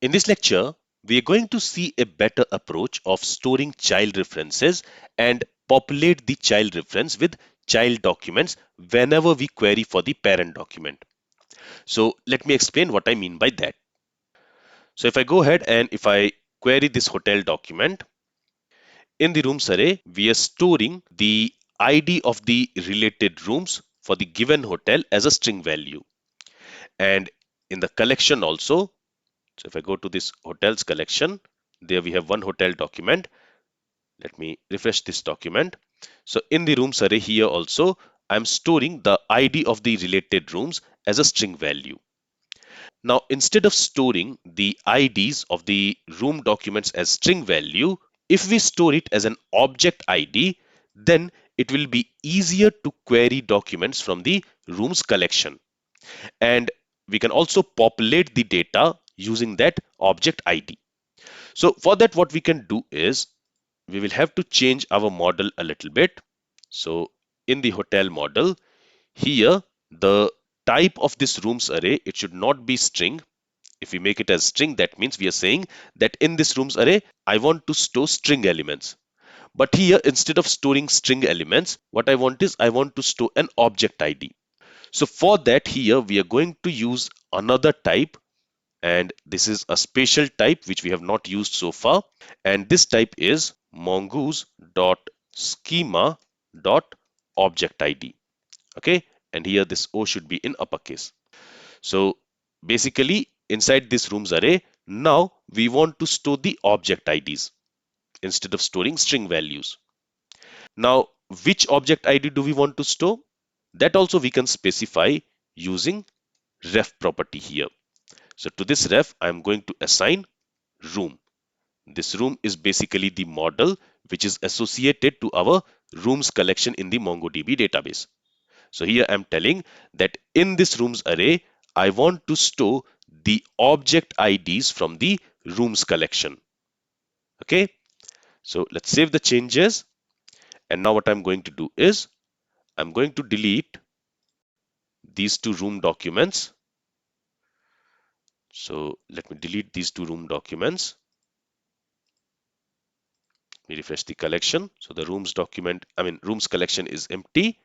In this lecture, we are going to see a better approach of storing child references and populate the child reference with child documents whenever we query for the parent document. So let me explain what I mean by that. So if I go ahead and if I query this hotel document, in the rooms array, we are storing the ID of the related rooms for the given hotel as a string value. And in the collection also, so if I go to this hotels collection, there we have one hotel document. Let me refresh this document. So in the rooms array here also, I'm storing the ID of the related rooms as a string value. Now, instead of storing the IDs of the room documents as string value, if we store it as an object ID, then it will be easier to query documents from the rooms collection. And we can also populate the data using that object ID. So for that, what we can do is we will have to change our model a little bit. So in the hotel model, here the type of this rooms array, it should not be string. If we make it as string, that means we are saying that in this rooms array, I want to store string elements. But here, instead of storing string elements, what I want is I want to store an object ID. So for that, here we are going to use another type, and this is a special type which we have not used so far. And this type is mongoose dot schema dot object ID. Okay, and here this O should be in uppercase. So basically, inside this rooms array, now we want to store the object IDs instead of storing string values. Now, which object ID do we want to store? That also we can specify using ref property here. So to this ref, I'm going to assign room. This room is basically the model which is associated to our rooms collection in the MongoDB database. So here I'm telling that in this rooms array, I want to store the object IDs from the rooms collection. Okay, so let's save the changes. And now what I'm going to do is I'm going to delete these two room documents. So let me delete these two room documents. We refresh the collection. So the rooms collection is empty.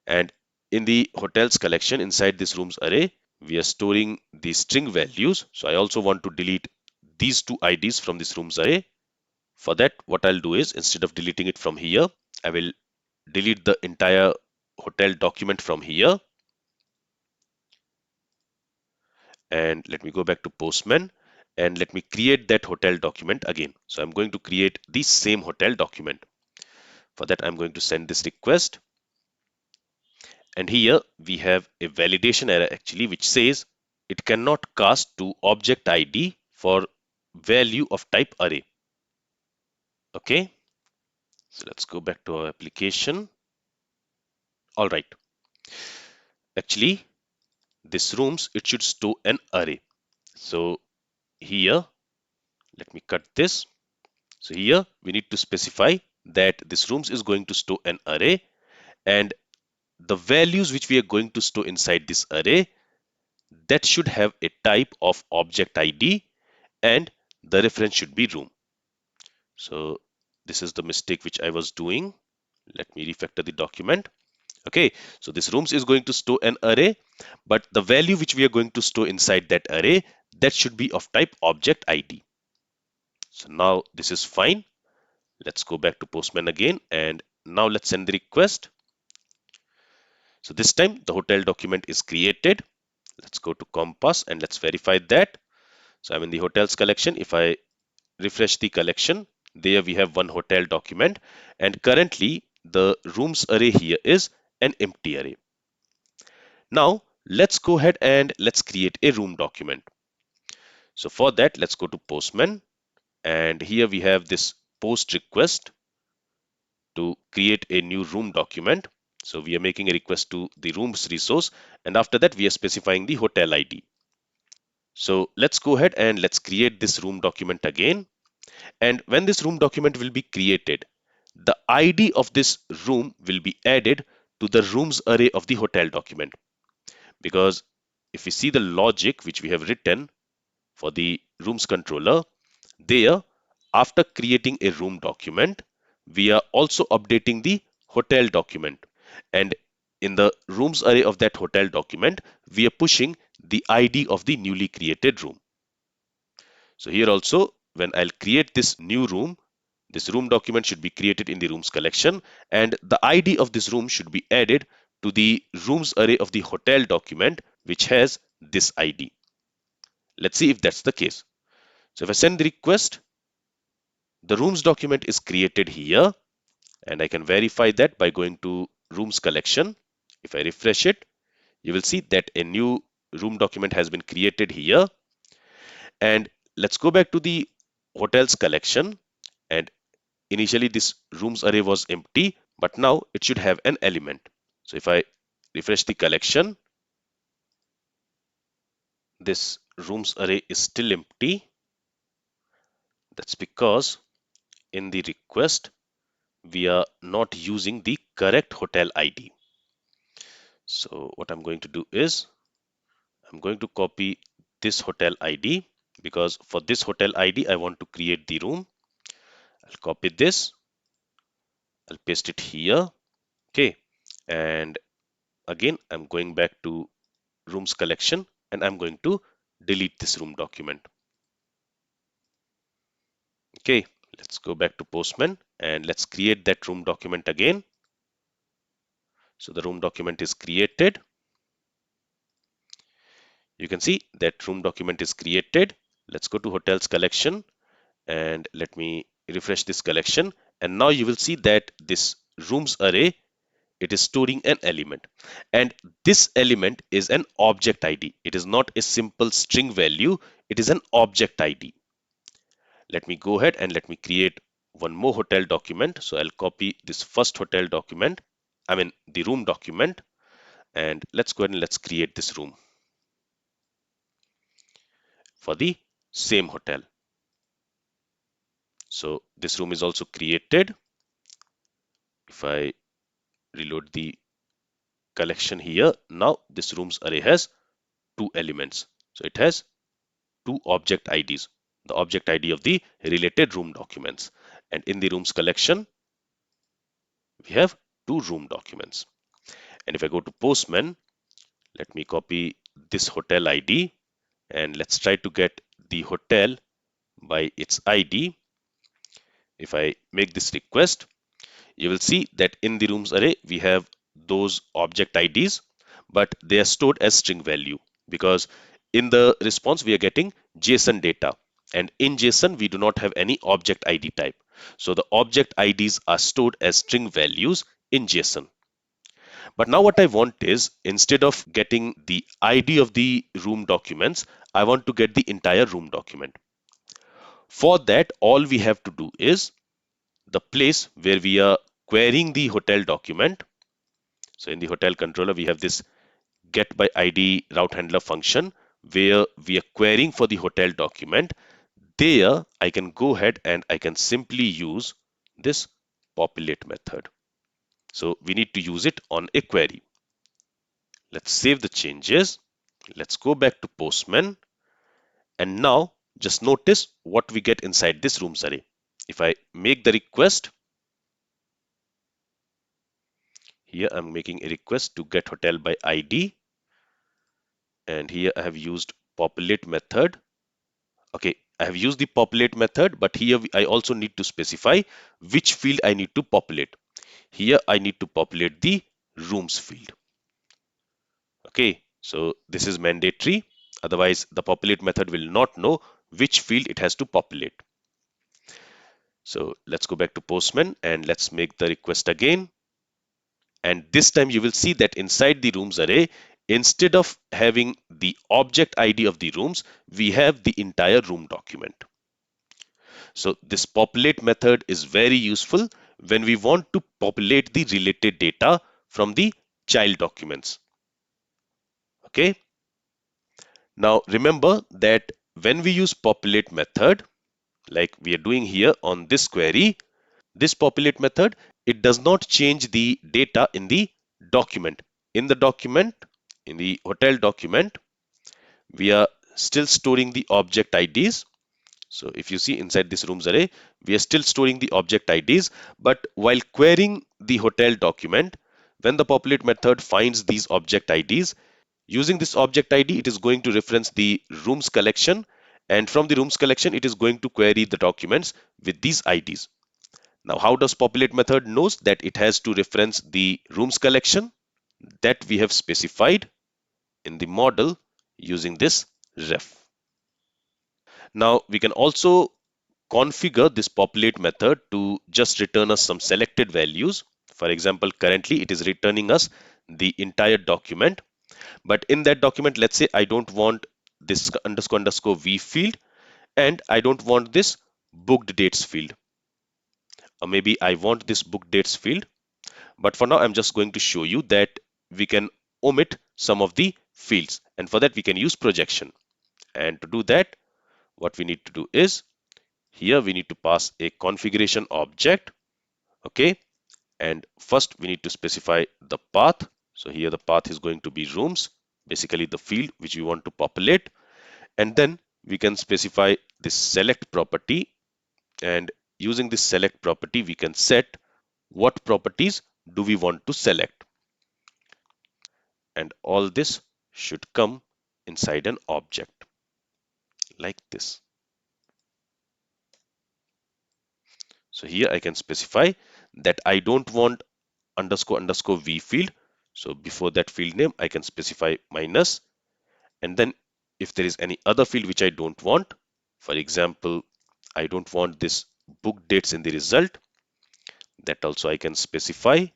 And in the hotels collection inside this rooms array, we are storing the string values. So I also want to delete these two IDs from this rooms array. For that, what I'll do is instead of deleting it from here, I will delete the entire hotel document from here. And let me go back to Postman and let me create that hotel document again. So I'm going to create the same hotel document. For that, I'm going to send this request. And here we have a validation error actually, which says it cannot cast to object ID for value of type array. Okay, so let's go back to our application. All right, actually, this rooms, it should store an array. So here, let me cut this. So here we need to specify that this rooms is going to store an array, and the values which we are going to store inside this array, that should have a type of object ID, and the reference should be room. So this is the mistake which I was doing. Let me refactor the document. Okay, so this rooms is going to store an array, but the value which we are going to store inside that array, that should be of type object ID. So now this is fine. Let's go back to Postman again, and now let's send the request. So this time the hotel document is created. Let's go to Compass and let's verify that. So I'm in the hotels collection. If I refresh the collection, there we have one hotel document, and currently the rooms array here is an empty array. Now let's go ahead and let's create a room document. So for that, let's go to Postman, and here we have this post request to create a new room document. So we are making a request to the rooms resource, and after that we are specifying the hotel ID. So let's go ahead and let's create this room document again. And when this room document will be created, the ID of this room will be added to the rooms array of the hotel document. Because if we see the logic which we have written for the rooms controller, there, after creating a room document, we are also updating the hotel document. And in the rooms array of that hotel document, we are pushing the ID of the newly created room. So here also, when I'll create this room document should be created in the rooms collection, and the ID of this room should be added to the rooms array of the hotel document, which has this ID. Let's see if that's the case. So if I send the request, the rooms document is created here, and I can verify that by going to rooms collection. If I refresh it, you will see that a new room document has been created here. And let's go back to the hotels collection. And initially this rooms array was empty, but now it should have an element. So if I refresh the collection, this rooms array is still empty. That's because in the request, we are not using the correct hotel ID. So what I'm going to do is I'm going to copy this hotel ID, because for this hotel ID, I want to create the room. I'll copy this, I'll paste it here. Okay. And again, I'm going back to rooms collection, and I'm going to delete this room document. Okay. Let's go back to Postman and let's create that room document again. So the room document is created. You can see that room document is created. Let's go to hotels collection and let me refresh this collection. And now you will see that this rooms array, it is storing an element, and this element is an object ID. It is not a simple string value. It is an object ID. Let me go ahead and let me create one more hotel document. So I'll copy this first hotel document, the room document, and let's go ahead and let's create this room for the same hotel. So this room is also created. If I reload the collection here, now this rooms array has two elements. So it has two object IDs, the object ID of the related room documents. And in the rooms collection, we have two room documents. And if I go to Postman, let me copy this hotel ID and let's try to get the hotel by its ID. If I make this request, you will see that in the rooms array, we have those object IDs, but they are stored as string value, because in the response, we are getting JSON data. And in JSON, we do not have any object ID type. So the object IDs are stored as string values in JSON. But now what I want is, instead of getting the ID of the room documents, I want to get the entire room document. For that, all we have to do is the place where we are querying the hotel document. So in the hotel controller, we have this get by ID route handler function where we are querying for the hotel document. There, I can go ahead and I can simply use this populate method. So we need to use it on a query. Let's save the changes. Let's go back to Postman. And now just notice what we get inside this rooms array. If I make the request, here I'm making a request to get hotel by ID. And here I have used populate method. Okay, I have used the populate method, but here I also need to specify which field I need to populate. Here I need to populate the rooms field. Okay, so this is mandatory. Otherwise, the populate method will not know which field it has to populate. So let's go back to Postman and let's make the request again. And this time you will see that inside the rooms array, instead of having the object ID of the rooms, we have the entire room document. So this populate method is very useful when we want to populate the related data from the child documents. Okay. Now remember that when we use populate method, like we are doing here on this query, this populate method, it does not change the data in the document. In the document, in the hotel document, we are still storing the object IDs. So if you see inside this rooms array, we are still storing the object IDs, but while querying the hotel document, when the populate method finds these object IDs, using this object ID, it is going to reference the rooms collection, and from the rooms collection, it is going to query the documents with these IDs. Now, how does populate method knows that it has to reference the rooms collection? That we have specified in the model using this ref. Now, we can also configure this populate method to just return us some selected values. For example, currently it is returning us the entire document. But in that document, let's say I don't want this underscore underscore v field, and I don't want this booked dates field. Or maybe I want this booked dates field. But for now, I'm just going to show you that we can omit some of the fields. And for that, we can use projection. And to do that, what we need to do is here we need to pass a configuration object. Okay. And first we need to specify the path. So here the path is going to be rooms, basically the field which we want to populate. And then we can specify this select property. And using this select property, we can set what properties do we want to select. And all this should come inside an object like this. So here I can specify that I don't want underscore underscore v field. So before that field name, I can specify minus. And then if there is any other field which I don't want, for example, I don't want this book dates in the result, that also I can specify.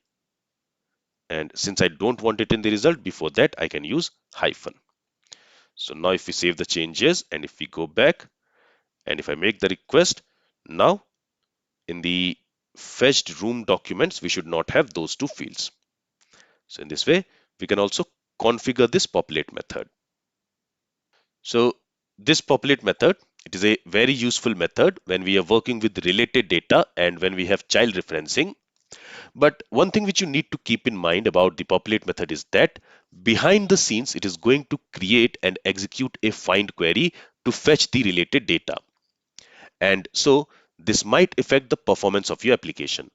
And since I don't want it in the result, before that I can use hyphen. So now if we save the changes and if we go back and if I make the request, now in the fetched room documents, we should not have those two fields. So in this way, we can also configure this populate method. So this populate method, it is a very useful method when we are working with related data and when we have child referencing. But one thing which you need to keep in mind about the populate method is that behind the scenes, it is going to create and execute a find query to fetch the related data. And so this might affect the performance of your application.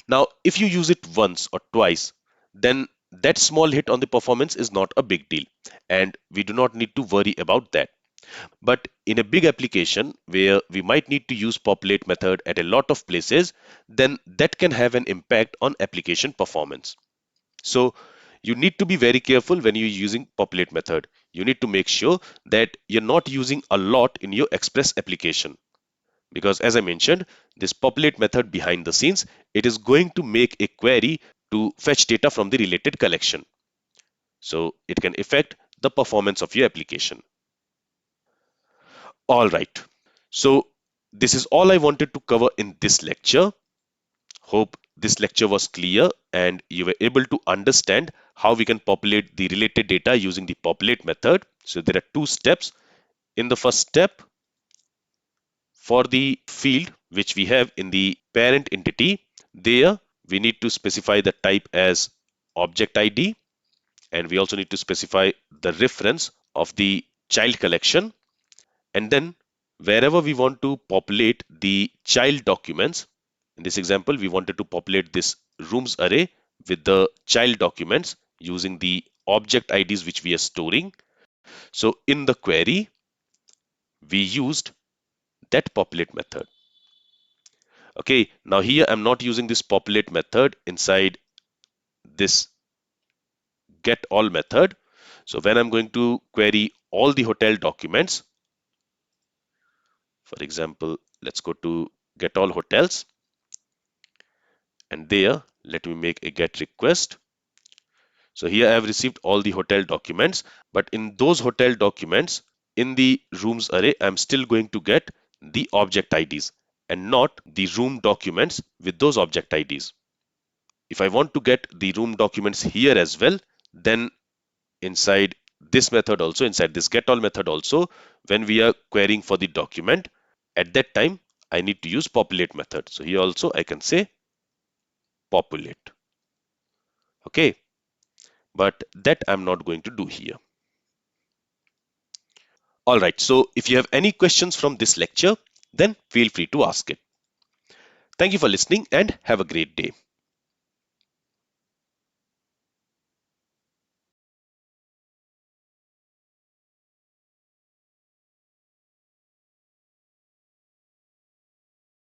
Now, if you use it once or twice, then that small hit on the performance is not a big deal. And we do not need to worry about that. But in a big application where we might need to use populate method at a lot of places, then that can have an impact on application performance. So you need to be very careful when you're using populate method. You need to make sure that you're not using a lot in your Express application. Because as I mentioned, this populate method behind the scenes, it is going to make a query to fetch data from the related collection. So it can affect the performance of your application. All right. So this is all I wanted to cover in this lecture. Hope this lecture was clear and you were able to understand how we can populate the related data using the populate method. So there are two steps. In the first step, for the field which we have in the parent entity, there we need to specify the type as object ID, and we also need to specify the reference of the child collection. And then wherever we want to populate the child documents, in this example, we wanted to populate this rooms array with the child documents using the object IDs which we are storing. So in the query, we used that populate method. Okay, now here I'm not using this populate method inside this get all method. So when I'm going to query all the hotel documents, for example, let's go to get all hotels, and there let me make a get request. So here I have received all the hotel documents, but in those hotel documents in the rooms array, I'm still going to get the object IDs and not the room documents with those object IDs. If I want to get the room documents here as well, then inside this method also, inside this get all method also, when we are querying for the document, at that time, I need to use populate method. So here also I can say populate. Okay, but that I'm not going to do here. Alright, so if you have any questions from this lecture, then feel free to ask it. Thank you for listening and have a great day.